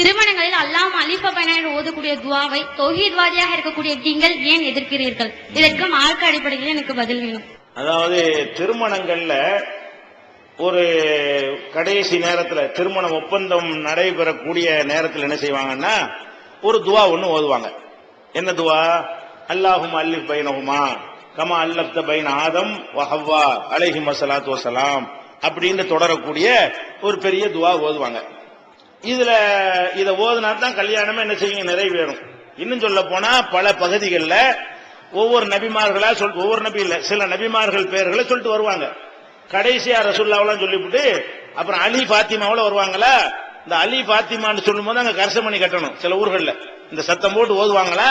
திருமணங்களில் அல்லாஹ் அலிஃப பைன ஓதக்கூடிய துவாவை தௌஹீத்வாதியாக இருக்கக்கூடிய நீங்கள் ஏன் எதிர்க்கிறீர்கள்? இதற்கு மார்க்க அடிப்படையில் எனக்கு பதில் வேணும். அதாவது திருமணங்கள்ல ஒரு கடைசி நேரத்தில் திருமண ஒப்பந்தம் நடைபெறக்கூடிய நேரத்தில் என்ன செய்வாங்கன்னா ஒரு துவா ஒன்று ஓதுவாங்க. என்ன துவா? அல்லாஹும் அல்லிஃப் பைனஹுமா கமா அல்லஃப்த பைன ஆதம் வ ஹவ்வா அலைஹிம் ஸலாத்து வஸலாம் அப்படின்னு தொடரக்கூடிய ஒரு பெரிய துவா ஓதுவாங்க. இத ஓதுனா தான் கல்யாணமே என்ன செய்யுங்க நிறைவேறும். இன்னும் சொல்ல போனா பல பகுதிகளில் ஒவ்வொரு நபிமார்களா ஒவ்வொரு நபி இல்ல சில நபிமார்கள் பெயர்களை சொல்லிட்டு வருவாங்க. கடைசியா ரசூலுல்லாஹ் சொல்லிவிட்டு அப்புறம் அலி பாத்திமாவோட வருவாங்களா. இந்த அலி பாத்திமான்னு சொல்லும் போது அங்க கரசமணி கட்டணும். சில ஊர்கள்ல இந்த சத்தம் போட்டு ஓதுவாங்களா,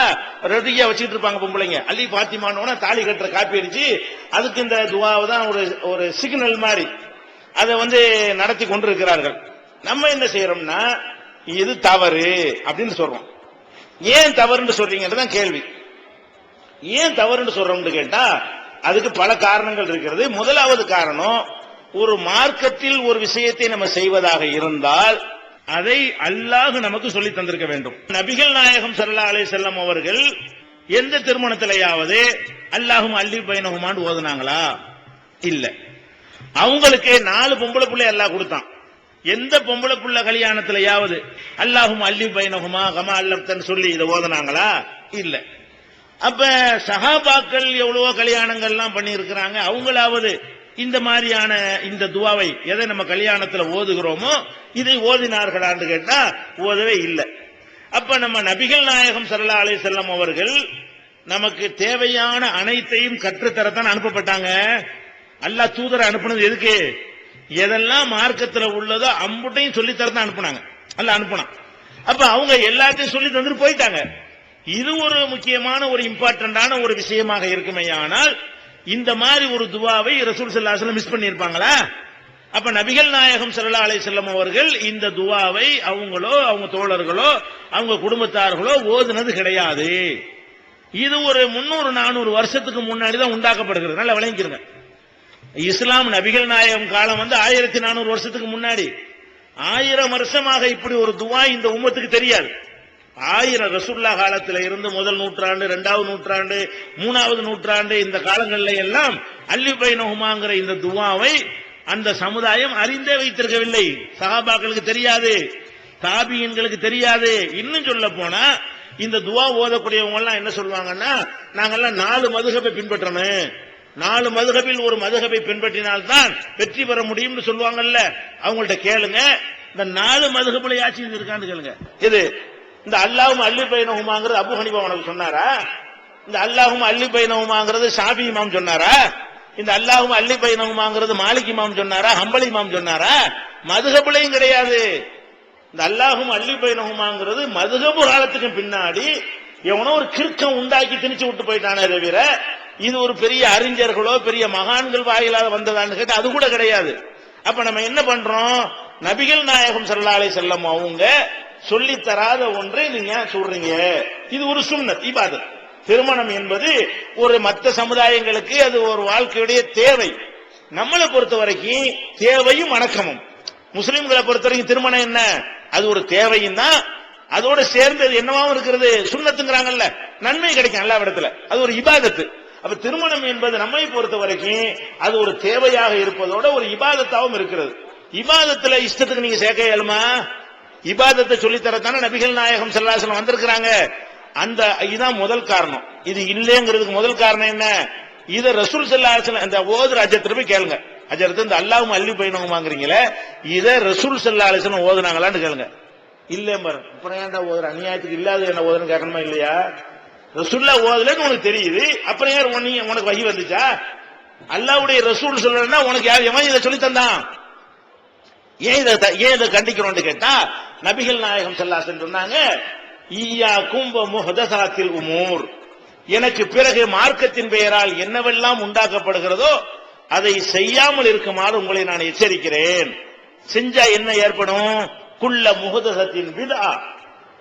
ரெடியா வச்சுட்டு இருப்பாங்க பொம்பளைங்க. அலி பாத்திமானோட தாலி கட்டுற காப்பி அடிச்சு அதுக்கு இந்த துவாவை தான் ஒரு சிக்னல் மாதிரி அதை நடத்தி கொண்டிருக்கிறார்கள். நம்ம என்ன செய்யறோம்னா இது தவறு அப்படின்னு சொல்றோம். ஏன் தவறுன்னு சொல்றீங்கன்றதான் கேள்வி. ஏன் தவறுன்னு சொல்றோம்னு கேட்டா அதுக்கு பல காரணங்கள் இருக்கிறது. முதலாவது காரணம், ஒரு மார்க்கத்தில் ஒரு விஷயத்தை நம்ம செய்வதாக இருந்தால் அதை அல்லாஹ் நமக்கு சொல்லி தந்திருக்க வேண்டும். நபிகள் நாயகம் ஸல்லல்லாஹு அலைஹி வஸல்லம் அவர்கள் எந்த திருமணத்திலேயாவது அல்லாஹும் அல்லிஃப் பைனஹுமான்னு ஓதுனாங்களா? இல்ல. அவங்களுக்கு 4 பொம்பளை பிள்ளை அல்லாஹ் கொடுத்தான். எந்த பொம்பளை புள்ள கல்யாணத்திலேயாவது அல்லாஹும் அல்லிஃப் பைனஹுமா கமா அல்லஃப்தன்னு சொல்லி இதை ஓதுனாங்களா? இல்ல. அப்ப சஹாபாக்கள் எவ்வளவோ கல்யாணங்கள்லாம் பண்ணி இருக்கிறாங்க. அவங்களாவது இந்த மாதிரியான இந்த துவாவை எதை நம்ம கல்யாணத்துல ஓதுகிறோமோ இதை ஓதினார்களான்னு கேட்டா ஓதவே இல்லை. அப்ப நம்ம நபிகள் நாயகம் ஸல்லல்லாஹு அலைஹி வஸல்லம் அவர்கள் நமக்கு தேவையான அனைத்தையும் கற்றுத்தரத்தான் அனுப்பப்பட்டாங்க. அல்லாஹ் தூதரை அனுப்புனது எதுக்கு? எதெல்லாம் மார்க்கத்துல உள்ளதோ அம்புட்டையும் சொல்லி தரத்தான் அனுப்புனாங்க. அல்லாஹ் அனுப்புனான். அப்ப அவங்க எல்லாத்தையும் சொல்லி தந்துட்டு போயிட்டாங்க. இது ஒரு முக்கியமான ஒரு இம்பார்ட்டன்டான ஒரு விஷயமாக இருக்குமே. ஆனால் இந்த மாதிரி ஒரு துவாவை ரசூல் ஸல்லல்லாஹு அலைஹி வஸல்லம் மிஸ் பண்ணியிருப்பாங்களா? அப்ப நபிகள் நாயகம் ஸல்லல்லாஹு அலைஹி வஸல்லம் அவர்கள் இந்த துவாவை அவங்களோ அவங்க தோழர்களோ அவங்க குடும்பத்தார்களோ ஓதுனது கிடையாது. இது ஒரு 300-400 வருஷத்துக்கு முன்னாடி தான் உண்டாக்கப்படுகிறது. நல்லா விளங்கிக்கிறங்க. இஸ்லாம் நபிகள் நாயகம் காலம் 1400 வருஷத்துக்கு முன்னாடி. 1000 வருஷமாக இப்படி ஒரு துவா இந்த உம்மத்துக்கு தெரியாது. 1000 ரசூலுல்லாஹ் காலத்தில் இருந்து முதல் நூற்றாண்டு, 2வது நூற்றாண்டு, 3வது நூற்றாண்டு இந்த காலங்களில் எல்லாம் அல்லிஃப் பைனஹுமாங்கிற இந்த துவாவை அந்த சமுதாயம் அறிந்தே வைத்திருக்கவில்லை. சஹாபாக்களுக்கு தெரியாது, தாபியீன்களுக்கு தெரியாது. இன்னும் சொல்ல போனா இந்த துவா ஓதக்கூடியவங்க எல்லாம் என்ன சொல்லுவாங்கன்னா, நாங்கெல்லாம் 4 மதுஹபை பின்பற்றணும், 4 மதுஹபில் ஒரு மதுஹபை பின்பற்றினால்தான் வெற்றி பெற முடியும்னு சொல்லுவாங்கல்ல. அவங்கள்ட்ட கேளுங்க, இந்த 4 மதுஹபுல யாச்சி இருக்கான்னு கேளுங்க. இது இந்த அல்லாஹும் அல்லிஃப் பைனஹுமாங்கிறது அபூ ஹனீஃபா உனக்கு சொன்னாரா? இந்த அல்லாஹும் அல்லிஃப் பைனஹுமாங்கிறது ஷாஃபி இமாம் சொன்னாரா? இந்த அல்லாஹும் அல்லிஃப் பைனஹுமாங்கிறது மாலிக் இமாம் சொன்னாரா? ஹம்பலி இமாம் சொன்னாரா? மதுஹபுலையும் கிடையாது. இந்த அல்லாஹும் அல்லிஃப் பைனஹுமாங்கிறது மதுஹபு காலத்துக்கு பின்னாடி எவனோ ஒரு கிறுக்கம் உண்டாக்கி திணிச்சு விட்டு போயிட்டானே தவிர இது ஒரு பெரிய அறிஞர்களோ பெரிய மகான்கள் வாயிலாக வந்ததான்னு கேட்டு அது கூட கிடையாது. அப்ப நம்ம என்ன பண்றோம்? நபிகள் நாயகம் ஸல்லல்லாஹு அலைஹி வஸல்லம் அவங்க சொல்லி தராத ஒன்றை நீங்க சொல்றீங்க. இது ஒரு சுன்னத் இபாதத். திருமணம் என்பது ஒரு மற்ற சமுதாயங்களுக்கு அது ஒரு வாழ்க்கையுடைய தேவை. நம்மளை பொறுத்த வரைக்கும் தேவையும் வணக்கமும். முஸ்லிம்களை பொறுத்த வரைக்கும் திருமணம் என்ன? அது ஒரு தேவையும் தான், அதோட சேர்ந்தது என்னவாவும் இருக்கிறது, சுன்னத்துங்கிறாங்கல்ல, நன்மை கிடைக்கும் எல்லா இடத்துல. அது ஒரு இபாதத்து. அப்ப திருமணம் என்பது நம்மை பொறுத்த வரைக்கும் அது ஒரு தேவையாக இருப்பதோட ஒரு இபாதத்தாவும் இருக்கிறது. இபாதத்துல இஷ்டத்துக்கு நீங்க சேர்க்க இயலுமா? இபாதத்தை சொல்லித்தரத்தானே நபிகள் நாயகம் ஸல்லல்லாஹு அலைஹி வஸல்லம் வந்திருக்கிறாங்க. அந்த இதுதான் முதல் காரணம். இது இல்லைங்கிறதுக்கு முதல் காரணம் என்ன? இத ரசூல் ஸல்லல்லாஹு அலைஹி வஸல்லம் இந்த ஓதுற அஜத்துல போய் கேளுங்க. அஜரத்து இந்த அல்லாஹும் அல்லிஃப் பைனஹுமாங்கறீங்களே, இத ரசூல் ஸல்லல்லாஹு அலைஹி வஸல்லம் ஓதுனாங்களான்னு கேளுங்க. இல்ல பாரு, அப்புறம் ஏன்டா ஓதுற? அநியாயத்துக்கு இல்லாத என்ன ஓதுன்னு கேட்கணுமா இல்லையா? ரசூலுல்லாஹ் ஓதலன்னு உனக்கு தெரியுது, அப்புறம் யார் உனக்கு வஹி வந்துச்சா? அல்லாஹ்வுடைய ரசூல் சொல்லணும்னா உனக்கு யார் எவன் இதை சொல்லி தந்தான்? ஏன் இதை கண்டிக்கிறோம்னு கேட்டா நபிகள் நாயகம் ஸல்லல்லாஹு அலைஹி வஸல்லம் சொன்னாங்க, ஈயாக்கும் வ முஹதஸாத்தில் உமூர், எனக்கு பிறகு மார்க்கத்தின் பெயரால் என்னவெல்லாம் உண்டாக்கப்படுகிறதோ அதை செய்யாமல் இருக்குமாறு உங்களை நான் எச்சரிக்கிறேன். செஞ்சா என்ன ஏற்படும்? குல்ல முஹதஸத்தின் பிதா,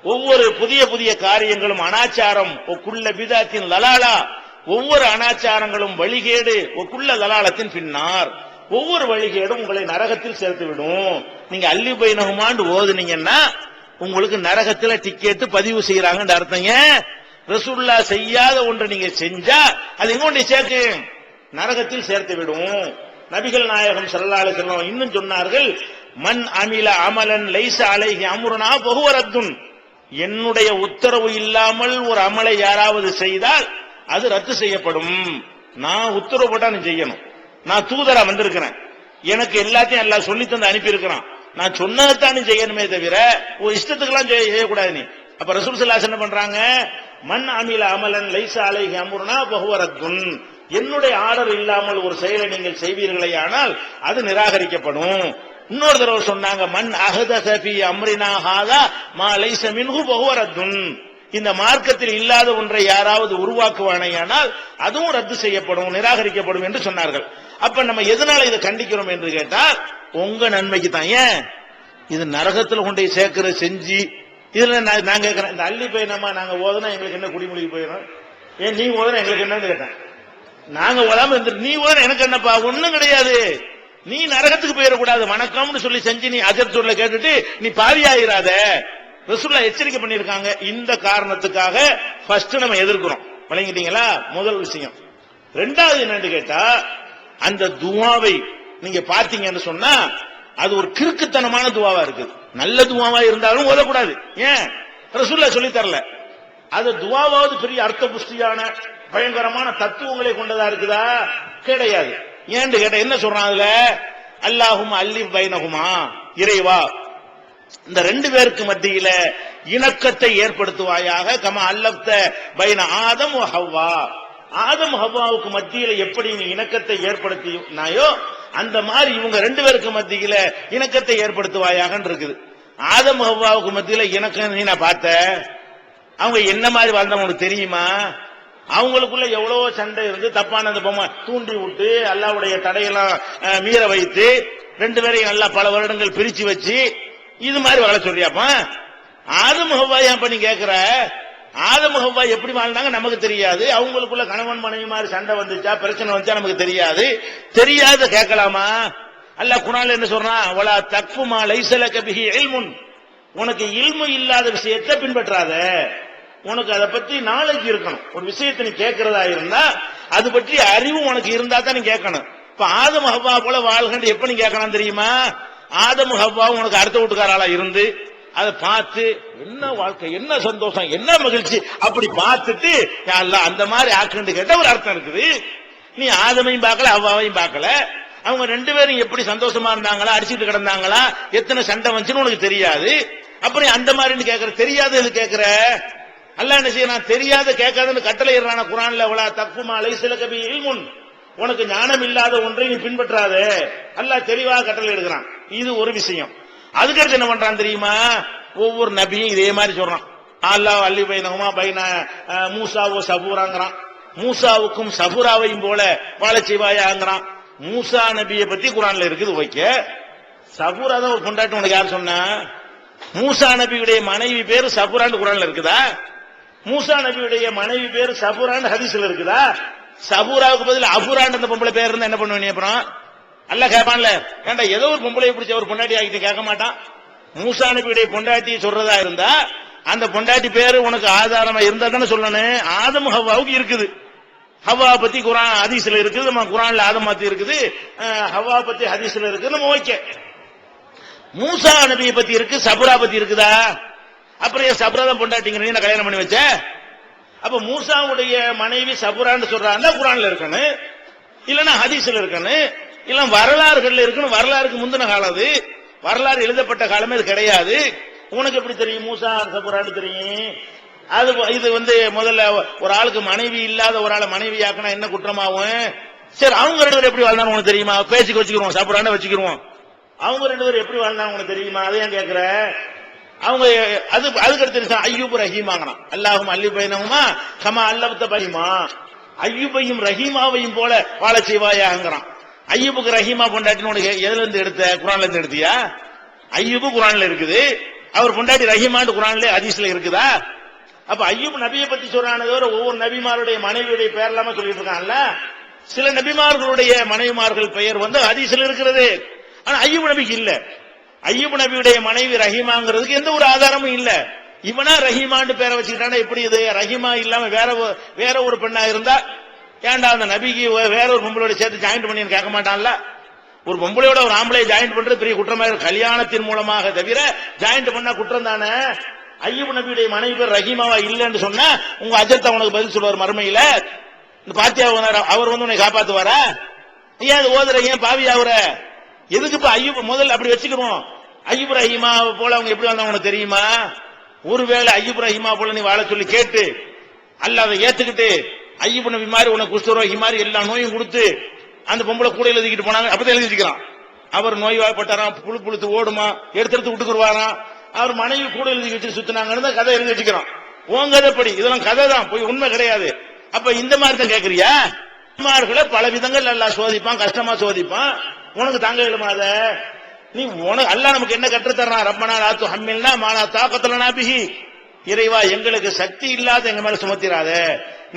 ஒவ்வொரு புதிய புதிய காரியங்களும் அனாச்சாரம். குல்ல பிதாத்தின் லலாலா, ஒவ்வொரு அனாச்சாரங்களும் வழிகேடு. குல்ல லலாலத்தின் பின்னார், ஒவ்வொரு வழிகேடும் உங்களை நரகத்தில் சேர்த்து விடும். நீங்க அல்லிஃப் பைனஹுமான்னு ஓதுனீங்கன்னா உங்களுக்கு நரகத்துல டிக்கெட் பதிவு செய்யறாங்கன்னு அர்த்தங்க. ரசூலுல்லாஹ் செய்யாத ஒன்றை நீங்க செஞ்சா அது எங்க கொண்டு சேர்க்கு? நரகத்தில் சேர்த்து விடும். நபிகள் நாயகம் ஸல்லல்லாஹு அலைஹி வஸல்லம் இன்னும் சொன்னார்கள், மன் அமில அமலன் லைஸ அலைஹி அம்ருனா ஃபஹுவ ரத்துன். என்னுடைய உத்தரவு இல்லாமல் ஒரு அமலை யாராவது செய்தால் அது ரத்து செய்யப்படும். நான் உத்தரவு போட்டா நீ செய்யணும். நான் தூதரா வந்திருக்கிறேன், எனக்கு எல்லாத்தையும் எல்லாம் சொல்லி தந்து அனுப்பி இருக்கிறான், நான் சொன்னதான் நீ செய்யணுமே தவிர ஒரு இஷ்டத்துக்கெல்லாம் செய்யக்கூடாது நீ. அப்ப ரசூல் ஸல்லல்லாஹு அலைஹி வஸல்லம் என்ன பண்றாங்க? மன் அமில அமலன் லைஸ அலைஹி அம்ருனா ஃபஹுவ ரத்துன். என்னுடைய ஆர்டர் இல்லாமல் ஒரு செயலை நீங்கள் செய்வீர்களே ஆனால் அது நிராகரிக்கப்படும். இன்னொரு தடவை சொன்னாங்க, மன் அஹதஸ ஃபீ அம்ரினா ஹாதா மா லைஸ மின்ஹு ஃபஹுவ ரத்துன். இந்த மார்க்கத்தில் இல்லாத ஒன்றை யாராவது உருவாக்குவானேயானால் அதுவும் ரத்து செய்யப்படும், நிராகரிக்கப்படும் என்று சொன்னார்கள். அப்ப நம்ம எதனால இதை கண்டிக்கிறோம் என்று கேட்டால் உங்க நன்மைக்கு தான். ஏன் இது நரகத்தில் கொண்டு சேர்க்கிற செஞ்சு இதுல நான் கேட்கிறேன், இந்த அள்ளி போய் நம்ம நாங்க ஓதுனா எங்களுக்கு என்ன குடிமொழிக்கு போயிடும்? ஏன் நீ ஓதுனா எங்களுக்கு என்னன்னு கேட்டேன். நாங்க ஓதாம இருந்து நீ ஓதுனா எனக்கு என்னப்பா? ஒண்ணும் கிடையாது. நீ நரகத்துக்கு போயிடக்கூடாது, வணக்கம்னு சொல்லி செஞ்சு நீ அஜர்த்துல கேட்டுட்டு நீ பாவியாயிராத. ரசூலுல்லாஹ் எச்சரிக்கை பண்ணிருக்காங்க. இந்த காரணத்துக்காக ஃபர்ஸ்ட் நம்ம எதிர்க்கிறோம். வழங்கிட்டீங்களா? முதல் விஷயம். ரெண்டாவது என்னன்னு கேட்டா, அந்த துவாவை நீங்க பாத்தீங்கன்னு சொன்னா அது ஒரு கிறுக்குத்தனமான துவாவா இருக்குது. நல்ல துவாவா இருந்தாலும் ஓதக்கூடாது. ஏன்? ரசூலுல்லாஹ் சொல்லி தரல. அது துவாவாவது பெரிய அர்த்த புஷ்டியான பயங்கரமான தத்துவங்களை கொண்டதா இருக்குதா? கிடையாது. ஏன்னு கேட்டா என்ன சொல்றான் அதுல? அல்லாஹும் அல்லிஃப் பைனஹுமா, இறைவா இந்த ரெண்டு பேருக்கு மத்தியில இணக்கத்தை ஏற்படுத்துவாயாக. கமா அல்லப்த பைன ஆதம் வ ஹவ்வா, ஆதம் ஹவ்வாவுக்கு மத்தியில எப்படி நீ இணக்கத்தை ஏற்படுத்தினாயோ அந்த மாதிரி இவங்க ரெண்டு பேருக்கு மத்தியில இணக்கத்தை ஏற்படுத்துவாயாக இருக்குது. ஆதம் ஹவ்வாவுக்கு மத்தியில இணக்கம் நீ நான் பார்த்த, அவங்க என்ன மாதிரி வாழ்ந்தவங்க உனக்கு தெரியுமா? அவங்களுக்குள்ள எவ்வளவு சண்டை இருந்து தப்பான அந்த பொம்மை தூண்டி விட்டு அல்லாஹ்வுடைய தடையெல்லாம் மீற வைத்து ரெண்டு பேரையும் நல்லா பல வருடங்கள் பிரிச்சு வச்சு இது மாதிரி வாழ சொல்றியாப்பா? ஆதம் ஹவ்வா ஏன் பண்ணி கேட்கிற? ஆதம் ஹவ்வா எப்படி வாழ்ந்தாங்க நமக்கு தெரியாது. அவங்களுக்குள்ள கணவன் மனைவி மாதிரி சண்டை வந்துச்சா பிரச்சனை வந்துச்சா நமக்கு தெரியாது. தெரியாத கேட்கலாமா? அல்லாஹ் குர்ஆன்ல என்ன சொல்றான்? வலா தக்ஃபு மா லைஸ லக பிஹி இல்முன். உனக்கு இல்மு இல்லாத விஷயத்தை பின்பற்றாத. உனக்கு அதை பத்தி நாலேஜ் இருக்கணும். ஒரு விஷயத்தை நீ கேட்கறதா இருந்தா அது பற்றி அறிவு உனக்கு இருந்தா தான் நீ கேட்கணும். இப்ப ஆதம் ஹவ்வா போல வாழ்கன்னு எப்ப நீ கேட்கலாம் தெரியுமா? ஆதம் ஹவ்வாவும் உனக்கு அடுத்த வீட்டுக்காராளா இருந்து அதை பார்த்து என்ன வாழ்க்கை, என்ன சந்தோஷம், என்ன மகிழ்ச்சி அப்படி பார்த்துட்டு அல்லாஹ் அந்த மாதிரி ஆக்குன்னு கேட்ட ஒரு அர்த்தம் இருக்குது. நீ ஆதமையும் பார்க்கல ஹவ்வாவையும் பார்க்கல. அவங்க ரெண்டு பேரும் எப்படி சந்தோஷமா இருந்தாங்களா, அடிச்சுட்டு கிடந்தாங்களா, எத்தனை சண்டை வந்துச்சுன்னு உனக்கு தெரியாது. அப்புறம் அந்த மாதிரி கேட்கற, தெரியாது கேட்கிற. அல்லாஹ் என்ன செய்யறான்? தெரியாத கேட்காதுன்னு கட்டளை இடுறான குர்ஆன்ல. வலா தக்ஃபு மா லைஸ லக பிஹி இல்முன். உனக்கு ஞானம் இல்லாத ஒன்றை நீ பின்பற்றாத. அல்லாஹ் தெளிவாக கட்டளை எடுக்கிறான். இது ஒரு விஷயம். அதுக்கடுத்து என்ன பண்றான் தெரியுமா? ஒவ்வொரு நபியும் இதே மாதிரி சொல்றான். அல்லாஹ் அல்லி பைனஹுமா பைன மூசாவோ சபூராங்கிறான். மூசாவுக்கும் சபூராவையும் போல வாழ செய்வாயாங்கிறான். மூசா நபியை பத்தி குர்ஆன்ல இருக்குது. ஓகே, சபூரா தான் ஒரு பொண்டாட்டி உனக்கு யார் சொன்னா? மூசா நபியுடைய மனைவி பேரு சபூரான்னு குர்ஆன்ல இருக்குதா? மூசா நபியுடைய மனைவி பேரு சபூரான்னு ஹதீஸ்ல இருக்குதா? சபூராவுக்கு பதில் அபூரான்னு அந்த பொம்பளை பேர் இருந்தா என்ன பண்ணுவேன்? அப்புறம் அல்லாஹ் கேட்பான்ல, ஏன்டா ஏதோ ஒரு பொம்பளை பிடிச்ச ஒரு பொண்டாட்டி ஆகிட்டு கேட்க மாட்டான். மூசா நபியுடைய பொண்டாட்டி சொல்றதா இருந்தா அந்த பொண்டாட்டி பேரு உனக்கு ஆதாரமா இருந்தா தானே சொல்லணும். ஆதம் ஹவ்வாவுக்கு இருக்குது. ஹவ்வா பத்தி குர்ஆன் ஹதீஸ்ல இருக்குது. நம்ம குர்ஆன்ல ஆதம் பத்தி இருக்குது, ஹவ்வா பத்தி ஹதீஸ்ல இருக்குது. நம்ம ஓகே. மூசா நபியை பத்தி இருக்கு, சபுரா பத்தி இருக்குதா? அப்புறம் ஏன் சபுரா தான் பொண்டாட்டிங்க நீ கல்யாணம் பண்ணி வச்ச? அப்ப மூசாவுடைய மனைவி சபுரான்னு சொல்றாங்க குர்ஆன்ல இருக்கணும், இல்லன்னா ஹதீஸ்ல இருக்கணும், இல்ல வரலாறுகள்ல இருக்கணும். வரலாறுக்கு முந்தின காலம் அது. வரலாறு எழுதப்பட்ட காலமே இது கிடையாது. உனக்கு எப்படி தெரியும் மூசா சபுரான்னு தெரியும்? அது இது முதல்ல ஒரு ஆளுக்கு மனைவி இல்லாத ஒரு ஆளை மனைவி ஆக்கினா என்ன குற்றமாகும்? சரி, அவங்க ரெண்டு பேரும் எப்படி வாழ்ந்தாங்க உனக்கு தெரியுமா? பேச்சுக்கு வச்சுக்கிறோம், சபுரான வச்சுக்கிறோம். அவங்க ரெண்டு பேரும் எப்படி வாழ்ந்தாங்க உனக்கு தெரியுமா? அதையும் கேட்கிற. அவங்க அதுக்கு அடுத்து ஐயூப் ரஹீம் ஆகணும். அல்லாஹும் அல்லி பைனஹுமா கமா அல்லப்த பைமா. ஐயூபையும் ரஹீமாவையும் போல வாழ செய்வாயாங்கிறான். ஐயூபுக்கு ரஹீமா பொண்டாட்டின்னு உனக்கு எதுல இருந்து எடுத்த? குர்ஆன்ல இருந்து எடுத்தியா? ஐயூபு குர்ஆன்ல இருக்குது, அவர் பொண்டாட்டி ரஹீமான்னு குர்ஆன்ல ஹதீஸ்ல இருக்குதா? அப்ப ஐயூப் நபியை பத்தி சொல்றானே தவிர ஒவ்வொரு நபிமாருடைய மனைவியுடைய பெயர் இல்லாம சொல்லிட்டு இருக்கான்ல. சில நபிமார்களுடைய மனைவிமார்கள் பெயர் ஹதீஸ்ல இருக்கிறது. ஆனா ஐயூப் நபிக்கு இல்ல. ஐயூப் நபியுடைய மனைவி ரஹீமாங்கிறதுக்கு எந்த ஒரு ஆதாரமும் இல்ல. இவனா ரஹீமான்னு பேரை வச்சுக்கிட்டானா எப்படி இது? ரஹீமா இல்லாம வேற ஒரு பெண்ணா இருந்தா ஏன்டா அந்த நபிக்கு வேற ஒரு பொம்பளோட சேர்த்து ஜாயிண்ட் பண்ணி கேட்க மாட்டான்ல? ஒரு பொம்பளையோட ஒரு ஆம்பளை ஜாயிண்ட் பண்றது பெரிய குற்றமாக கல்யாணத்தின் மூலமாக தவிர ஜாயிண்ட் பண்ணா குற்றம் தானே. ஐயூப் நபியுடைய மனைவி பேர் ரஹீமாவா இல்லன்னு சொன்னா உங்க அஜர்த்தா உனக்கு பதில் சொல்லுவார் மறுமையில. இந்த பாத்தியா அவர் வந்து உன்னை காப்பாத்துவாரா? ஏன் அது ஓதுற? ஏன் பாவி ஆகுற? எதுக்கு இப்ப ஐயூப் முதல்ல அப்படி வச்சுக்கிறோம். ஐயூப் ரஹீமா போல அவங்க எப்படி வந்தா உனக்கு தெரியுமா? ஒருவேளை ஐயூப் ரஹீமா போல நீ வாழ சொல்லி கேட்டு அல்ல அதை ஏத்துக்கிட்டு ஐயூப் நபி மாதிரி உனக்கு குஷ்டரோகி மாதிரி எல்லா நோயும் கொடுத்து அந்த பொம்பளை கூட எழுதிக்கிட்டு போனாங்க. அப்பதான் எழுதி வச்சுக்கிறான். அவர் நோய்வாய்ப்பட்டாராம், புழுத்து ஓடுமா, எடுத்து விட்டுக்குருவாராம். அவர் மனைவி கூட எழுதி வச்சு சுத்தினாங்கன்னு கதை எழுதி வச்சுக்கிறான். உன் கதைப்படி இதெல்லாம் கதை தான், போய் உண்மை கிடையாது. அப்ப இந்த மாதிரி தான் கேட்கறியா? பல விதங்கள் எல்லாம் சோதிப்பான், கஷ்டமா சோதிப்பான். உனக்கு தாங்க இயலுமாத? நீ உனக்கு அல்லாஹ் நமக்கு என்ன கற்றுத்தரான்? ரப்பனா லா துஹம்மில்னா மா லா தாகத லனா பிஹி. இறைவா எங்களுக்கு சக்தி இல்லாத எங்க மேல சுமத்திராத.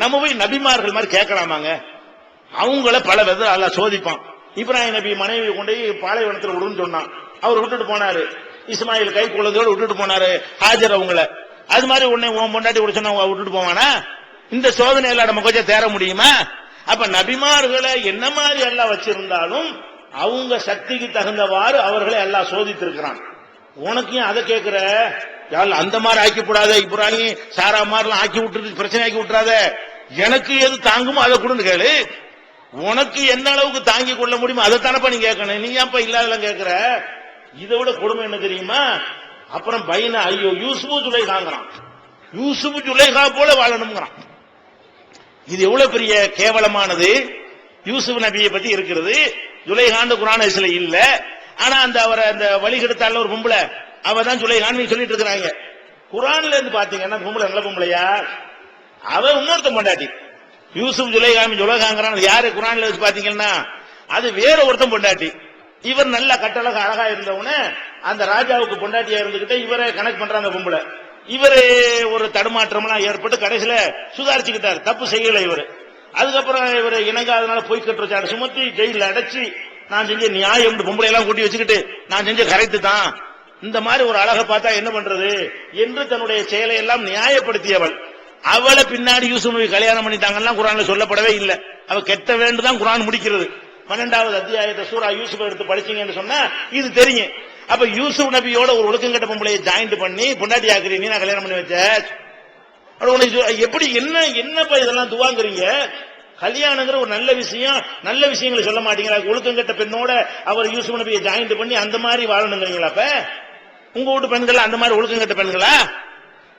நம்ம போய் நபிமார்கள் மாதிரி கேட்கலாமாங்க? அவங்கள பல விதம் அல்லாஹ் சோதிப்பான். இப்ராஹிம் நபி மனைவி கொண்டு பாலைவனத்தில் விடுன்னு சொன்னான். அவர் விட்டுட்டு போனாரு. இஸ்மாயில் கை குழந்தையோடு விட்டுட்டு போனாரு ஹாஜர் அவங்கள. அது மாதிரி உன்னை உன் பொண்டாட்டி விட சொன்னா விட்டுட்டு போவானா? இந்த சோதனை எல்லாம் நம்ம கொஞ்சம் தேர முடியுமா? அப்ப நபிமார்களை என்ன மாதிரி எல்லாம் வச்சிருந்தாலும் அவங்க சக்திக்கு தகுந்தவாறு அவர்களை எல்லாம் சோதித்திருக்கிறான். உனக்கு ஏன் அதை கேட்கிற? அந்த மாதிரி ஆக்கி விடாத, இப்ராஹிம் சாரா மாதிரிலாம் ஆக்கி விட்டுட்டு பிரச்சனை ஆக்கி விட்டுறாத. எனக்கு எது தாங்குமோ அதை கொடுன்னு கேளு. உனக்கு என்ன அளவுக்கு தாங்கி கொள்ள முடியுமோ அதைத்தானப்பா நீ கேட்கணும். நீ ஏன்ப்பா இல்லாதெல்லாம் கேட்கிற? இதை விட கொடுமை என்ன தெரியுமா? அப்புறம் பையன ஐயோ யூசுப் ஜுலைகாங்கிறான். யூசுப் ஜுலைகா போல வாழணுங்கிறான். இது எவ்வளவு பெரிய கேவலமானது. யூசுப் நபியை பத்தி இருக்கிறது, ஜுலைகான்னு குர்ஆன் ஹதீஸ்ல இல்ல. ஆனா அந்த அவரை அந்த வழிகெடுத்தால ஒரு பொம்பளை அவதான் ஜுலைகான்னு சொல்லிட்டு இருக்கிறாங்க. குர்ஆன்ல இருந்து பாத்தீங்கன்னா பொம்பளை நல்ல பொம்பளையா? அவ இன்னொருத்த பொண்டாட்டி. யூசுப் ஜுலைகாங்கிறான் யாரு குர்ஆன்ல வச்சு பாத்தீங்கன்னா அது வேற ஒருத்தன் பொண்டாட்டி. இவர் நல்ல கட்டழக அழகா இருந்தவன அந்த ராஜாவுக்கு பொண்டாட்டியா இருந்துகிட்ட இவரை கனெக்ட் பண்ற அந்த பொம்பளை. இவரு ஒரு தடுமாற்றம்லாம் ஏற்பட்டு கடைசியில சுதாரிச்சுக்கிட்டாரு, தப்பு செய்யல இவரு. அதுக்கப்புறம் இவரு இணங்காதனால போய் கட்டுற சுமத்தி ஜெயில அடைச்சி நான் செஞ்ச நியாயம் பொம்பளை எல்லாம் கூட்டி வச்சுக்கிட்டு நான் செஞ்ச கரெக்ட் தான், இந்த மாதிரி ஒரு அழகை பார்த்தா என்ன பண்றது என்று தன்னுடைய செயலை எல்லாம் நியாயப்படுத்தியவள். அவளை பின்னாடி யூசுப் நபி கல்யாணம் பண்ணிட்டாங்கன்னா குர்ஆன்ல சொல்லப்படவே இல்லை. அவ கெட்ட வேண்டுதான் குர்ஆன் முடிக்கிறது. 12வது அத்தியாயத்தை சூரா யூசுப் எடுத்து படிச்சீங்கன்னு சொன்னா இது தெரியும். அப்ப யூசுப் நபியோட ஒரு ஒழுக்கங்கட்ட பொம்பளையை ஜாயிண்ட் பண்ணி பொண்டாட்டி ஆக்குறீ, நீ நான் கல்யாணம் பண்ணி வச்ச எப்படி என்னப்பா இதெல்லாம் துவாங்குறீங்க? கல்யாணங்கிற ஒரு நல்ல விஷயம், நல்ல விஷயங்களை சொல்ல மாட்டீங்களா? ஒழுக்கங்கட்ட பெண்ணோட அவர் யூசுப் நபியை ஜாயிண்ட் பண்ணி அந்த மாதிரி வாழணுங்கிறீங்களா? அப்ப உங்க வீட்டு பெண்கள் அந்த மாதிரி ஒழுக்கங்கட்ட பெண்களா?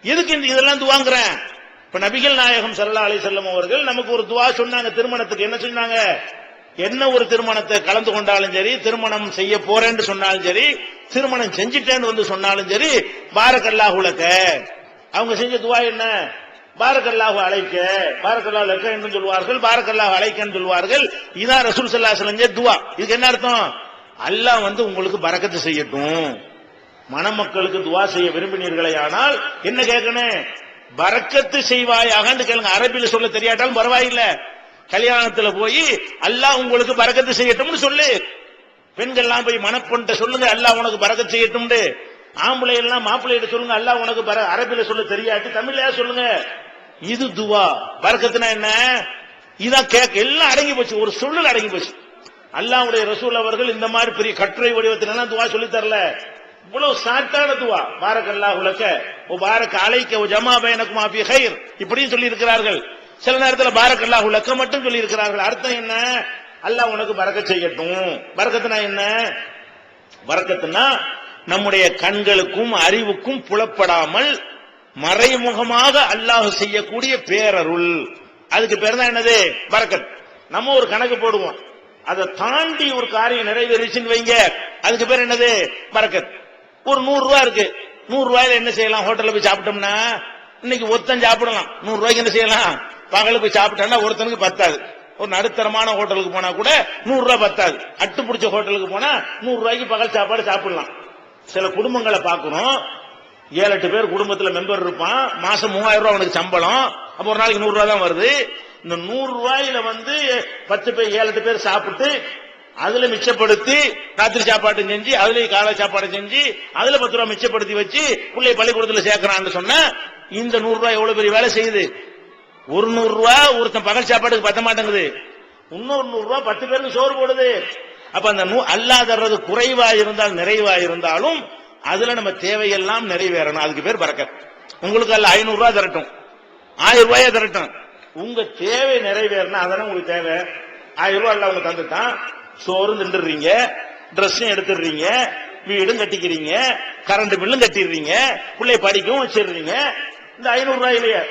எதுக்கு இதெல்லாம் துவாங்குறேன்? இப்ப நபிகள் நாயகம் ஸல்லல்லாஹு அலைஹி வஸல்லம் அவர்கள் நமக்கு ஒரு துவா சொன்னாங்க திருமணத்துக்கு. என்ன சொன்னாங்க? என்ன ஒரு திருமணத்தை கலந்து கொண்டாலும் சரி, திருமணம் செய்ய போறேன்னு சொன்னாலும் சரி, திருமணம் செஞ்சிட்டேன்னு வந்து சொன்னாலும் சரி, பாரக்கல்லாஹு லக்க. அவங்க செஞ்ச துவா என்ன? பாரக்கல்லாஹு அலைக்க, பாரக்கல்லாஹு லக்க என்று சொல்வார்கள், பாரக்கல்லாஹு அலைக்கன்னு சொல்வார்கள். இதான் ரசூல் ஸல்லல்லாஹு அலைஹி வஸல்லம் துவா. இதுக்கு என்ன அர்த்தம்? அல்லாஹ் வந்து உங்களுக்கு பரக்கத்து செய்யட்டும். மணமக்களுக்கு துவா செய்ய விரும்பினீர்களே ஆனால் என்ன கேட்கணும்? பரக்கத்து செய்வாயாக கேளுங்க. அரபியில சொல்ல தெரியாட்டாலும் பரவாயில்லை. கல்யாணத்துல போய் அல்லாஹ் உங்களுக்கு பரக்கத்து செய்யட்டும்னு சொல்லு. பெண்கள்லாம் போய் மணப்பெண்ட சொல்லுங்க அல்லாஹ் உனக்கு பரக்கத்து செய்யட்டும். ஆம்பளை எல்லாம் மாப்பிள்ளையிட்ட சொல்லுங்க அல்லாஹ் உனக்கு அரபியில சொல்ல தெரியாட்டு தமிழ்ல சொல்லுங்க. இது துவா. பரக்கத்துனா என்ன? இதான் கேட்க எல்லாம் அடங்கி போச்சு, ஒரு சொல்லுல அடங்கி போச்சு. அல்லாஹ்வுடைய ரசூல் அவர்கள் இந்த மாதிரி பெரிய கட்டுரை வடிவத்திலாம் துவா சொல்லி தரல. இவ்வளவு ஷார்ட்டான துவா. பாரக்கல்லாஹு லக்க வ பாரக அலைக்க வ ஜமா பைனகுமா ஃபீ கைர் இப்படியும் சொல்லி இருக்கிறார்கள். சில நேரத்தில் பாரக்கல்லாஹு லக்க மட்டும் சொல்லி இருக்கிறார்கள். அர்த்தம் என்ன? அல்லாஹ் உனக்கு பரக்கத் செய்யட்டும். பரக்கத்துனா என்ன? பரக்கத்துனா நம்முடைய கண்களுக்கும் அறிவுக்கும் புலப்படாமல் மறைமுகமாக அல்லாஹ் செய்யக்கூடிய பேரருள். அதுக்கு பேர் தான் என்னது? பரக்கத். நம்ம ஒரு கணக்கு போடுவோம், அதை தாண்டி ஒரு காரியம் நிறைவேறிச்சுன்னு வைங்க, அதுக்கு பேர் என்னது? பரக்கத். ஒரு 100 ரூபாய் இருக்கு, 100 ரூபாயில என்ன செய்யலாம்? ஹோட்டல்ல போய் சாப்பிட்டோம்னா இன்னைக்கு ஒருத்தன் சாப்பிடலாம். 100 ரூபாய்க்கு என்ன செய்யலாம்? பகலுக்கு போய் சாப்பிட்டா ஒருத்தனுக்கு பத்தாது. ஒரு நடுத்தரமான ஹோட்டலுக்கு போனா கூட 100 ரூபாய் பத்தாது. அட்டு பிடிச்ச ஹோட்டலுக்கு போனா 100 ரூபாய்க்கு பகல் சாப்பாடு சாப்பிடலாம். சில குடும்பங்களை பார்க்கணும், 7-8 பேர் குடும்பத்துல மெம்பர் இருப்பான், மாசம் 3000 ரூபாய் அவனுக்கு சம்பளம். அப்ப ஒரு நாளைக்கு 100 ரூபாய் தான் வருது. இந்த 100 ரூபாயில வந்து 10 பேர் 7-8 பேர் சாப்பிட்டு அதுல மிச்சப்படுத்தி ராத்திரி சாப்பாடு செஞ்சு, அதுல காலை சாப்பாடு செஞ்சு, அதுல 10 ரூபாய் மிச்சப்படுத்தி வச்சு பிள்ளை பள்ளிக்கூடத்துல சேர்க்கிறான்னு சொன்னா இந்த 100 ரூபாய் எவ்வளவு பெரிய வேலை செய்யுது. ஒரு 100 ரூபாய் ஒருத்தன் பகல் சாப்பாட்டுக்கு பத்த மாட்டேங்குது, இன்னொரு 100 ரூபாய் 10 பேருக்கு சோறு போடுது. அப்ப அந்த அல்லாஹ் தர்றது குறைவா இருந்தால் நிறைவா இருந்தாலும் அதுல நம்ம தேவையெல்லாம் நிறைவேறணும். அதுக்கு பேர் பரக்கத். உங்களுக்கு அல்ல 500 ரூபாய் தரட்டும், 1000 ரூபாயை தரட்டும், உங்க தேவை நிறைவேறணும். அதானே உங்களுக்கு தேவை. 1000 ரூபாய் அல்ல அவங்க தந்துட்டான், சோறு தின்றுறீங்க, டிரெஸ்ஸும் எடுத்துடுறீங்க, வீடும் கட்டிக்கிறீங்க, கரண்ட் பில்லும் கட்டிடுறீங்க, பிள்ளை படிக்கவும் வச்சிடுறீங்க. இந்த 500 ரூபாயிலேயே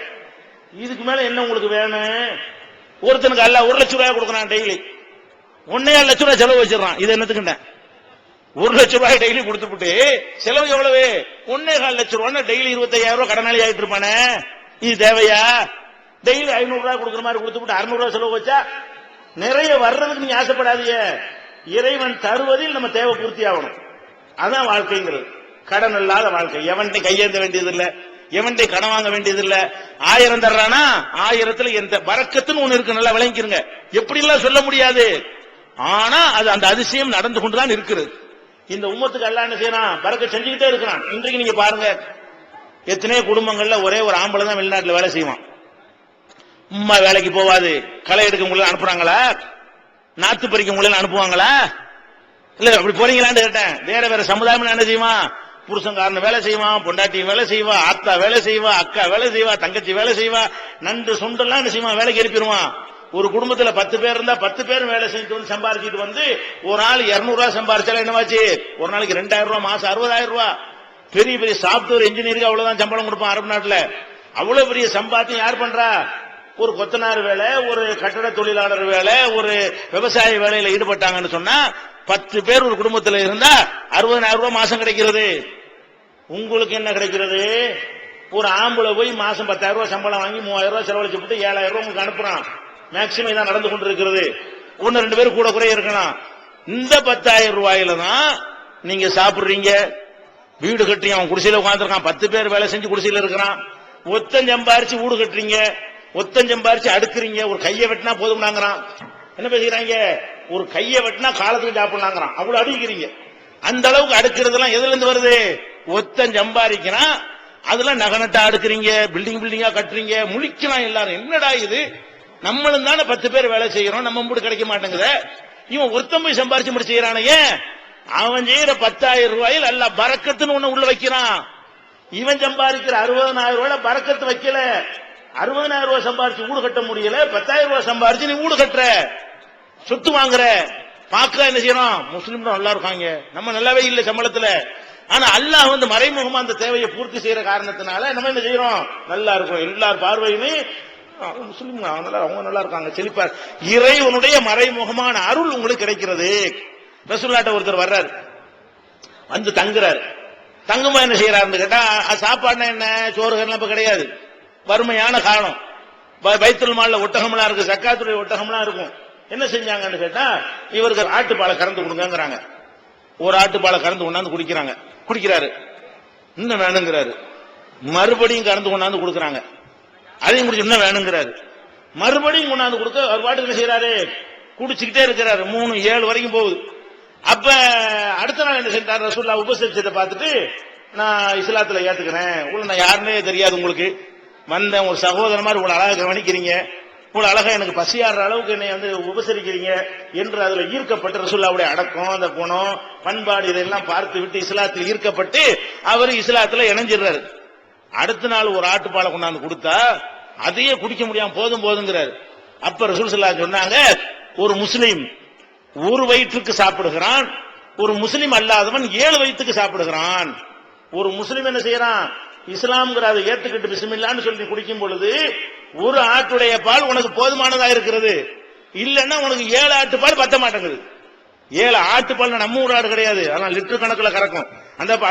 இதுக்கு மேல என்ன உங்களுக்கு வேணும்? ஒருத்தனுக்கு அல்ல 1 லட்சம் ரூபாய் கொடுக்கறான், டெய்லி 1.5 லட்சம் ரூபாய் செலவு வச்சிடறான். இது என்னத்துக்குண்டேன்? 1 லட்சம் ரூபாய் டெய்லி கொடுத்துட்டு செலவு எவ்வளவு? 1.25 லட்சம் ரூபாய் டெய்லி 25,000 ரூபாய் கடனாளி ஆயிட்டு இருப்பானே. இது தேவையா? டெய்லி 500 ரூபாய் கொடுக்குற மாதிரி கொடுத்துட்டு 600 ரூபாய் செலவு வச்சா நிறைய வர்றதுக்கு நீங்க ஆசைப்படாதீங்க. இறைவன் தருவதில் நம்ம தேவை பூர்த்தி ஆகணும். அதான் வாழ்க்கைங்கிறது. கடன் இல்லாத வாழ்க்கை. எவன்கிட்ட கையேந்த வேண்டியதில்லை, எவன்கிட்ட கடன் வாங்க வேண்டியதில்லை. 1000 தர்றானா 1000த்துல எந்த பரக்கத்துன்னு ஒண்ணு இருக்கு, நல்லா விளங்கிக்கிறங்க. எப்படி எல்லாம் சொல்ல முடியாது, ஆனா அது அந்த அதிசயம் நடந்து கொண்டுதான் இருக்கிறது. இந்த உம்மத்துக்கு அல்லாஹ் என்ன செய்யறான்? பரக்கத் செஞ்சுக்கிட்டே இருக்கிறான். இன்றைக்கு நீங்க பாருங்க, எத்தனையோ குடும்பங்கள்ல ஒரே ஒரு ஆம்பளை தான் வெளிநாட்டுல வேலை செய்வான். உம்மா வேலைக்கு போவாது. களை எடுக்க முடியல அனுப்புறாங்களா? நாத்து பறிக்க முடியல அனுப்புவாங்களா? இல்ல அப்படி போறீங்களான்னு கேட்டேன். வேற வேற சமுதாயம் என்ன செய்வான்? புருஷங்காரன் வேலை செய்வான், பொண்டாட்டி வேலை செய்வா, ஆத்தா வேலை செய்வா, அக்கா வேலை செய்வா, தங்கச்சி வேலை செய்வா, நண்டு சொண்டெல்லாம் என்ன செய்வான்? வேலைக்கு எழுப்பிடுவான். ஒரு குடும்பத்துல 10 பேர் இருந்தா 10 பேரும் வேலை செஞ்சுட்டு வந்து சம்பாரிச்சிட்டு வந்து ஒரு ஆள் 200 ரூபாய் சம்பாரிச்சாலும் என்னவாச்சு? ஒரு நாளைக்கு 2000 ரூபாய், மாசம் 60,000 ரூபாய். பெரிய பெரிய சாப்ட்வேர் இன்ஜினியருக்கு அவ்வளவுதான் சம்பளம் கொடுப்பான் அரபு நாட்டுல. அவ்வளவு பெரிய சம்பாத்தியம் யார் பண்றா? ஒரு கொத்தனார் வேலை, ஒரு கட்டட தொழிலாளர் வேலை, ஒரு விவசாய வேலையில ஈடுபட்டாங்கன்னு சொன்னா 10 பேர் ஒரு குடும்பத்துல இருந்தா 60,000 ரூபாய் மாசம் கிடைக்கிறது. உங்களுக்கு என்ன கிடைக்கிறது? ஒரு ஆம்பளை போய் மாசம் 10,000 ரூபாய் சம்பளம் வாங்கி 3,000 ரூபாய் செலவழிச்சு போட்டு 7,000 ரூபாய் உங்களுக்கு அனுப்புறான். மேக்சிமம் இதான் நடந்து கொண்டிருக்கிறது. 1-2 பேர் கூட குறைய இருக்கலாம். இந்த 10,000 ரூபாயில தான் நீங்க சாப்பிடுறீங்க, வீடு கட்டுறீங்க. அவன் குடிசையில உட்காந்துருக்கான், 10 பேர் வேலை செஞ்சு குடிசையில இருக்கிறான். ஒத்தன் சம்பாரிச்சு வீடு கட்டுறீங்க, ஒத்தன் சம்பாரிச்சு அடுக்குறீங்க. ஒரு கையை வெட்டினா போதும்னாங்கிறான். என்ன பேசுகிறாங்க? ஒரு கையை வெட்டினா காலத்துக்கு சாப்பிடலாங்கிறான். அவ்வளவு அடுக்கிறீங்க. அந்த அளவுக்கு அடுக்கிறதுலாம் எதுல இருந்து வருது? ஒத்தன் சம்பாதிக்கிறான், அதுல நகனட்டா அடுக்குறீங்க, பில்டிங்கா கட்டுறீங்க, முழிக்கலாம் எல்லாரும். என்னடா இது, நம்மளும் தானே 10 பேர் வேலை செய்யறோம், நம்ம மூடு கிடைக்க மாட்டேங்குத. இவன் ஒருத்தன் போய் சம்பாரிச்சு முடிச்சு செய்யறானே. அவன் செய்யற 10,000 ரூபாயில் அல்ல பரக்கத்துன்னு ஒண்ணு உள்ள வைக்கிறான். இவன் சம்பாதிக்கிற 60,000 ரூபாய் பரக்கத்து வைக்கல. 60,000 ரூபாய் சம்பாரிச்சு வீடு கட்ட முடியல, 10,000 ரூபாய் சம்பாரிச்சு நீ வீடு கட்டுற, சொத்து வாங்குற. பாக்க என்ன செய்யறோம்? முஸ்லீம் தான் நல்லா இருக்காங்க, நம்ம நல்லாவே இல்லை சம்பளத்துல. ஆனா அல்லாஹ் வந்து மறைமுகமா அந்த தேவையை பூர்த்தி செய்யற காரணத்தினால நம்ம என்ன செய்யறோம்? நல்லா இருக்கும். எல்லார் பார்வையுமே முஸ்லீம் அவங்க நல்லா இருக்காங்க, செழிப்பார். இறைவனுடைய மறைமுகமான அருள் உங்களுக்கு கிடைக்கிறது. ரசூலுல்லாஹ் ஒருத்தர் வர்றாரு, வந்து தங்குறாரு. தங்குமா என்ன செய்யறாருன்னு கேட்டா, சாப்பாடுனா என்ன, சோறுகள்லாம் இப்ப கிடையாது, வறுமையான காலம். பைத்துல் மால்ல ஒட்டகம்லாம் இருக்கு, ஜக்காத்துடைய ஒட்டகம்லாம் இருக்கும். என்ன செஞ்சாங்கன்னு கேட்டா, இவருக்கு ஆட்டுப்பாலை கறந்து கொடுங்கிறாங்க. ஒரு ஆட்டுப்பாலை கறந்து கொண்டாந்து குடிக்கிறாங்க. குடிக்கிறாரு, இன்னும் வேணுங்கிறாரு. மறுபடியும் கறந்து கொண்டாந்து கொடுக்கறாங்க. அதையும் குடிச்சு இன்னும் வேணுங்கிறாரு. மறுபடியும் கொண்டாந்து கொடுக்க ஒரு பாட்டு என்ன செய்யறாரு? குடிச்சுக்கிட்டே இருக்கிறாரு. 3-7 வரைக்கும் போகுது. அப்ப அடுத்த நாள் என்ன செஞ்சார்? ரசூலுல்லாஹ் உபசரிச்சதை பார்த்துட்டு, நான் இஸ்லாத்துல ஏத்துக்கிறேன், உள்ள நான் யாருன்னே தெரியாது, உங்களுக்கு வந்தேன், ஒரு சகோதரன் மாதிரி இவ்வளவு அழகா கவனிக்கிறீங்க, இவ்வளவு அழகா எனக்கு பசியாடுற அளவுக்கு என்னை வந்து உபசரிக்கிறீங்க என்று அதுல ஈர்க்கப்பட்டு ரசூலுல்லாஹ்வுடைய அடக்கம், அந்த குணம், பண்பாடு இதெல்லாம் பார்த்து விட்டு இஸ்லாத்தில் ஈர்க்கப்பட்டு அவர் இஸ்லாத்துல இணைஞ்சிடுறாரு. அடுத்த நாள் ஒரு ஆட்டுப்பாலை கொண்டாந்து கொடுத்தா அதையே குடிக்க முடியாம போதும் போதுங்கிறாரு. அப்ப ரசூல் ஸல்லல்லாஹு அலைஹி வஸல்லம் சொன்னாங்க, ஒரு முஸ்லிம் ஒரு வயிற்றுக்கு சாப்பிடுகிறான், ஒரு முஸ்லிம் அல்லாதவன் 7 வயிற்றுக்கு சாப்பிடுகிறான். ஒரு முஸ்லிம் என்ன செய்யறான்? இஸ்லாம்ங்கிற அதை ஏத்துக்கிட்டு பிஸ்மில்லான்னு சொல்லி குடிக்கும் பொழுது ஒரு ஆட்டுடைய பால் உனக்கு போதுமானதா இருக்கிறது. இல்லன்னா உனக்கு 7 ஆட்டுப்பால் பத்த மாட்டேங்குது. 7 ஆட்டுப்பால் நம்ம ஊர் ஆடு கிடையாது, ஆனா லிட்டர் கணக்குல கறக்கும்.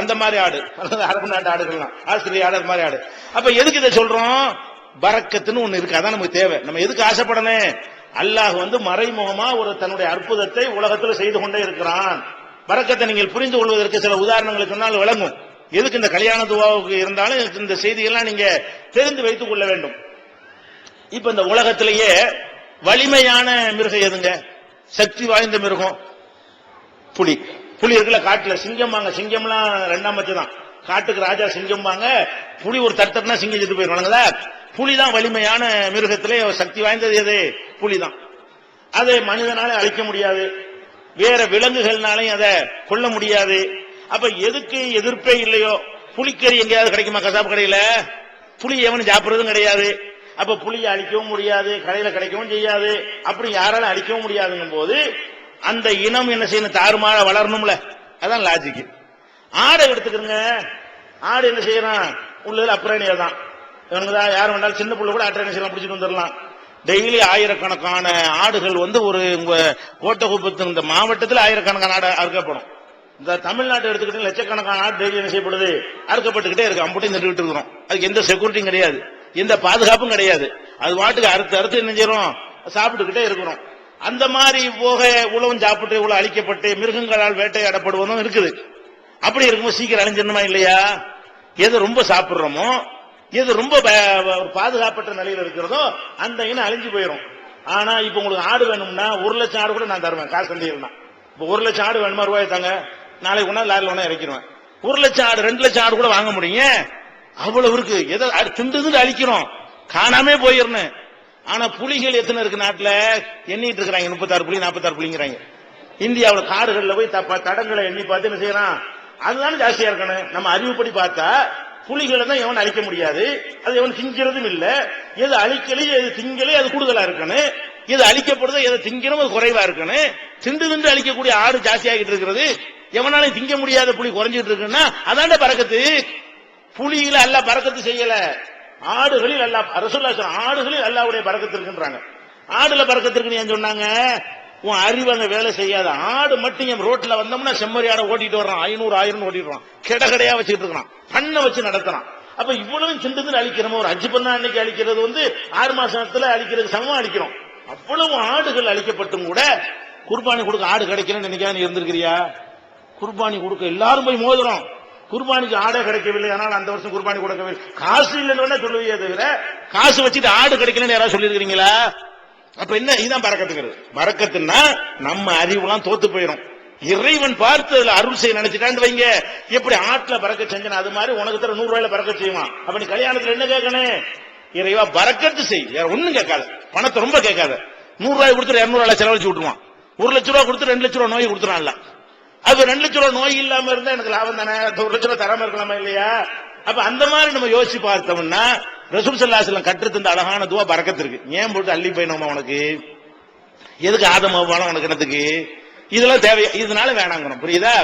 அந்த மாதிரி ஆடு, அரபு நாட்டு ஆடுகள்லாம், ஆஸ்திரேலியா ஆடு மாதிரி ஆடு. அப்ப எதுக்கு இதை சொல்றோம்? பரக்கத்துன்னு ஒண்ணு இருக்கு, அதான் நமக்கு தேவை. நம்ம எதுக்கு ஆசைப்படணும்? அல்லாஹ் வந்து மறைமுகமா ஒரு தன்னுடைய அற்புதத்தை உலகத்தில் செய்து கொண்டே இருக்கிறான். பரக்கத்தை நீங்கள் புரிந்து கொள்வதற்கு சில உதாரணங்களை சொன்னால் விளங்கும். எதுக்கு இந்த கல்யாண துவாவுக்கு இருந்தாலும் இந்த செய்திகள்லாம் நீங்க தெரிந்து வைத்துக் கொள்ள வேண்டும். இப்ப இந்த உலகத்திலேயே வலிமையான மிருகம் எதுங்க? சக்தி வாய்ந்த மிருகம் புலி புலி இருக்குல்ல காட்டுல சிங்கம்பாங்க, சிங்கம்லாம் ரெண்டாம் பட்சம் தான். காட்டுக்கு ராஜா சிங்கம்பாங்க, புலி ஒரு தட்டனா சிங்கம் செத்து போயிருவானுங்களா. புலிதான் வலிமையான மிருகத்திலே சக்தி வாய்ந்தது. எது? புலிதான். அதை மனிதனால அழிக்க முடியாது, வேற விலங்குகள்னாலையும் அதை கொல்ல முடியாது. அப்ப எதுக்கு எதிர்ப்பே இல்லையோ, புலிக்கறி எங்கேயாவது கிடைக்குமா கசாப்பு கடையில? புலி எவனும் சாப்பிடுறதும் கிடையாது. அப்ப புலியை அழிக்கவும் முடியாது, கடையில கிடைக்கவும் செய்யாது, அப்படி யாராலும் அழிக்கவும் முடியாதுங்கும் போது அந்த இனம் என்ன செய்யணும்? தாறுமாற வளரணும்ல. அதான் லாஜிக். ஆடை எடுத்துக்கிறங்க, ஆடு என்ன செய்யறான்? உள்ளது அப்புறணியா தான். இவனுக்குதான் யாரும் வேண்டாலும் சின்ன புள்ள கூட அட்டை செய்யலாம், பிடிச்சிட்டு வந்துடலாம். டெய்லி ஆயிரக்கணக்கான ஆடுகள் ஒரு கோட்டகுப்பத்து இந்த மாவட்டத்தில் ஆயிரக்கணக்கான ஆடு அறுக்கப்படும். இந்த தமிழ்நாட்டை எடுத்துக்கிட்டு லட்சக்கணக்கான ஆடு டெய்லி என்ன செய்யப்படுது? அறுக்கப்பட்டுக்கிட்டே இருக்கு. அம்பட்டையும் நின்றுட்டு இருக்கிறோம். அதுக்கு எந்த செக்யூரிட்டியும் கிடையாது, எந்த பாதுகாப்பும் கிடையாது. அது வாட்டுக்கு அறுத்து என்ன செய்யறோம்? சாப்பிட்டுக்கிட்டே இருக்கிறோம். அந்த மாதிரி போக உழவும் சாப்பிட்டு இவ்வளவு அழிக்கப்பட்டு மிருகங்களால் வேட்டையாடப்படுவதும் இருக்குது. அப்படி இருக்கும்போது சீக்கிரம் அழிஞ்சிடணுமா இல்லையா? எது ரொம்ப சாப்பிடுறோமோ, எது ரொம்ப பாதுகாப்பற்ற நிலையில் இருக்கிறதோ அந்த இனம் அழிஞ்சு போயிடும். ஆனா இப்ப உங்களுக்கு ஆடு வேணும்னா 1,00,000 ஆடு கூட நான் தருவேன், காசு தந்தீங்கன்னா. இப்ப 1,00,000 ஆடு வேணுமா? ரூபாய் தாங்க, நாளைக்கு ஒன்னா லாரில ஒன்னா இறக்கிடுவேன். 1,00,000 ஆடு 2,00,000 ஆடு கூட வாங்க முடியும். அவ்வளவு இருக்கு. எதை திண்டு அழிக்கிறோம், காணாமே போயிடணும். ஆனா புலிகள் எத்தனை இருக்கு நாட்டுல? எண்ணிட்டு இருக்கிறாங்க, 36 புலி 46 புலிங்கிறாங்க. இந்தியாவில் காடுகள்ல போய் தடங்களை எண்ணி பார்த்து என்ன செய்யறான்? அதுதான் ஜாஸ்தியா இருக்கணும். நம்ம அறிவுப்படி பார்த்தா புலிகளை தான் எவன் அழிக்க முடியாது, அது எவன் திங்கிறதும் இல்ல. எது அழிக்கலே எது திங்கலே அது கூடுதலா இருக்கணும், எது அழிக்கப்படுதோ எது திங்கணும் அது குறைவா இருக்கணும். திண்டு அழிக்கக்கூடிய ஆடு ஜாஸ்தியாகிட்டு இருக்கிறது, எவனாலும் திங்க முடியாத புலி குறைஞ்சிட்டு இருக்குன்னா அதாண்ட பறக்கத்து. புலியில அல்ல பறக்கத்து செய்யல, ஆடுகளில் அல்ல. ரசூலுல்லாஹ் ஆடுகளில் அல்லாஹ்வுடைய பறக்கத்து இருக்குன்றாங்க. ஆடுல பறக்கத்து இருக்குன்னு ஏன் சொன்னாங்க? உன் அறிவு அங்க வேலை செய்யாத. ஆடு மட்டும் என் ரோட்ல வந்தோம்னா செம்மறியாட ஓட்டிட்டு வர்றான், 500 1000 ஓட்டிட்டு வரான், கடையா வச்சுட்டு இருக்கான், பண்ண வச்சு நடத்துறான். அப்ப இவ்வளவு சிண்டு அழிக்கிறோம். ஒரு ஹஜ் பண்ணா அன்னைக்கு அழிக்கிறது 6 மாசத்துல அழிக்கிறது சமமா அழிக்கிறோம். அவ்வளவு ஆடுகள் அழிக்கப்பட்டும் கூட குர்பானி கொடுக்க ஆடு கிடைக்கலன்னு நினைக்காம இருந்திருக்கிறியா? குர்பானி கொடுக்க எல்லாரும் போய் மோதுறோம். குர்பானிக்கு ஆடே கிடைக்கவில்லை, ஆனால் அந்த வருஷம் குர்பானி கொடுக்கவில்லை. காசு இல்லைன்னு சொல்லுவீங்க தவிர காசு வச்சுட்டு ஆடு கிடைக்கலன்னு யாராவது சொல்லியிருக்கிறீங்களா? அப்ப என்ன? இதுதான் பறக்கத்துங்கிறது. பறக்கத்துன்னா நம்ம அறிவுலாம் தோத்து போயிடும். இறைவன் பார்த்து அதுல அருள் செய்ய நினைச்சிட்டான்னு வைங்க, எப்படி ஆட்டுல பறக்க செஞ்சன அது மாதிரி உனக்கு தர 100 ரூபாயில பறக்க செய்வான். அப்ப நீ கல்யாணத்துல என்ன கேட்கணும்? இறைவா பறக்கத்து செய், வேற ஒண்ணும் கேட்காத. பணத்தை ரொம்ப கேட்காத. 100 ரூபாய் கொடுத்துட்டு 200 ரூபாய் செலவழிச்சு விட்டுருவான். 1 லட்சம் ரூபாய் கொடுத்து 2 லட்சம் ரூபாய் நோய் கொடுத்துறான்ல. அது 2 லட்சம் ரூபாய் நோய் இல்லாம இருந்தா எனக்கு லாபம் தானே. 1 லட்சம் ரூபாய் தராம இருக்கலாமா இல்லையா? அப்ப அந்த மாதிரி நம்ம யோசிச்சு பார்த்தோம்னா ரசூல் ஸல்லல்லாஹு அலைஹி வஸல்லம் கற்றுத் தந்த அழகான துவா பறக்கத்து இருக்கு. ஏன் போட்டு அள்ளி போயினோமா உனக்கு? எதுக்கு ஆதம் அவ்வாலாம் உனக்கு என்னத்துக்கு? இதெல்லாம் தேவை, இதனால வேணாங்கணும். புரியுதா?